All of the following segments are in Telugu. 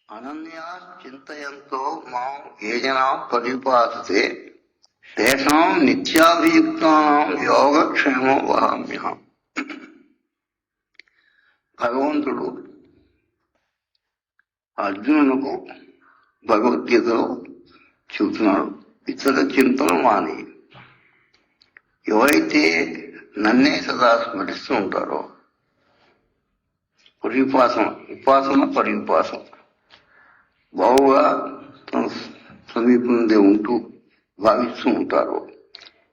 అనన్యా చింతయంతో మాం ఏ జనా పరిపాసతే తేషాం నిత్యాభియుక్తానాం యోగక్షేమం వహామ్యహం. భగవంతుడు అర్జునునకు భగవద్గీతలో చెబుతున్నాడు, ఇతర చింతలు మాని ఎవరైతే నన్నే సదా స్మరిస్తూ ఉంటారో, ఉపాసన పరిపాసన బావుగా తన సమీపంలో ఉంటూ భావిస్తూ ఉంటారో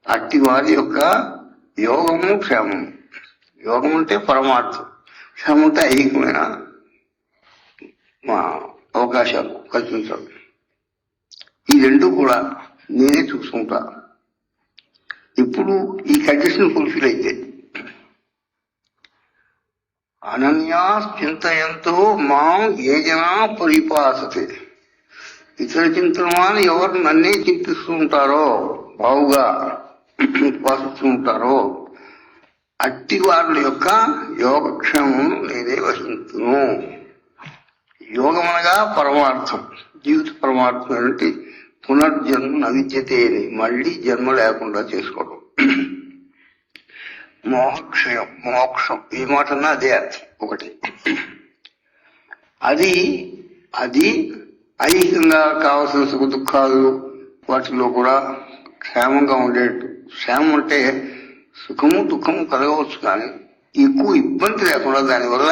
అట్టి వారి యొక్క యోగము క్షేమము. యోగం అంటే పరమార్థం, క్షేమం అంటే ఐహికమైన అవకాశాలు కల్పించడం. ఈ రెండు కూడా నేనే చూసుకుంటా. ఇప్పుడు ఈ కండిషన్ ఫుల్ఫిల్ అయితే అనన్యా చింతయంతో మాం ఏ జనా పరిపాసతే, ఇతర చింతనమాని ఎవరు నన్నే చింతిస్తూ ఉంటారో, బావుగా ఉపాసిస్తూ ఉంటారో అట్టి వారి యొక్క యోగక్షేమం నేనే వహించును. యోగం అనగా పరమార్థం, జీవిత పరమార్థం ఏంటి? పునర్జన్మ నవిద్యతే అని, మళ్లీ జన్మ లేకుండా చేసుకోవడం. మోక్షయం, మోక్షం ఈ మాట అన్నా అదే అర్థం. ఒకటి అది ఐహికంగా కావలసిన సుఖ దుఃఖాలు వాటిలో కూడా క్షేమంగా ఉండేట్టు. క్షేమం అంటే సుఖము దుఃఖము కలగవచ్చు, కానీ ఎక్కువ ఇబ్బంది లేకుండా దానివల్ల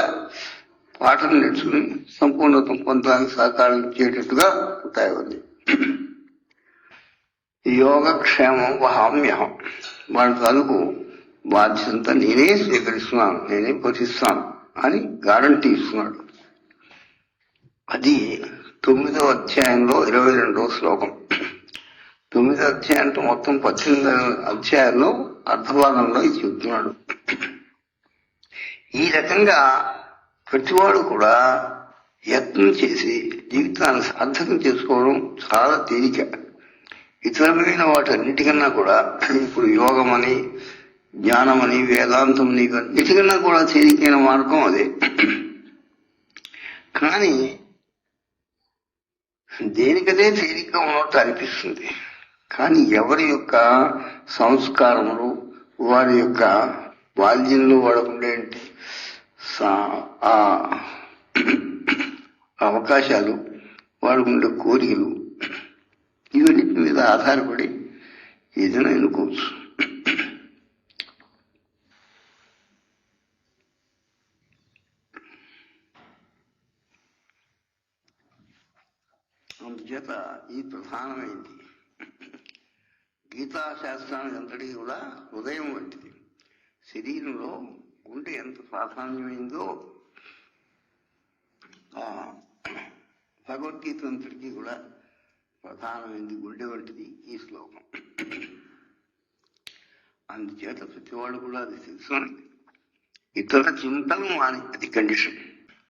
పాఠం నేర్చుకుని సంపూర్ణత పొందడానికి సహకారం ఇచ్చేటట్టుగా ఉంటాయి. యోగక్షేమం వహామ్యహం. వాళ్ళ తాలూకు బాధ్యత నేనే స్వీకరిస్తున్నాను, నేనే పోషిస్తాను అని గ్యారంటీ ఇస్తున్నాడు. అది 9వ అధ్యాయంలో 22వ శ్లోకం. 9వ అధ్యాయంతో మొత్తం 18 అధ్యాయంలో అర్ధభాగంలో ఇది చెబుతున్నాడు. ఈ రకంగా ప్రతివాడు కూడా యత్నం చేసి జీవితాన్ని సార్థకం చేసుకోవడం చాలా తేలిక. ఇతరమైన వాటన్నిటికన్నా కూడా ఇప్పుడు యోగమని, జ్ఞానమని, వేదాంతమని అన్నిటికన్నా కూడా తేలికైన మార్గం అదే. కానీ దేనికదే తేలిక ఉన్నట్టు అనిపిస్తుంది. కానీ ఎవరి యొక్క సంస్కారములు, వారి యొక్క బాల్యంలో వాడకుండే అవకాశాలు, వాడుకుండే కోరికలు, ఇవన్నిటి మీద ఆధారపడి ఏదైనా ఎన్నుకోవచ్చు. అందుచేత ఇది ప్రధానమైంది. గీతాశాస్త్రానికి అంతటికి కూడా హృదయం వంటిది. శరీరంలో గుండె ఎంత ప్రాధాన్యమైందో భగవద్గీత అంతటికీ కూడా ప్రధానమైంది, గుండె వంటిది ఈ శ్లోకం. అందుచేత ప్రతివాడు కూడా అది తెలుసుకొని ఇతర చింతలు మాని, అది కండిషన్.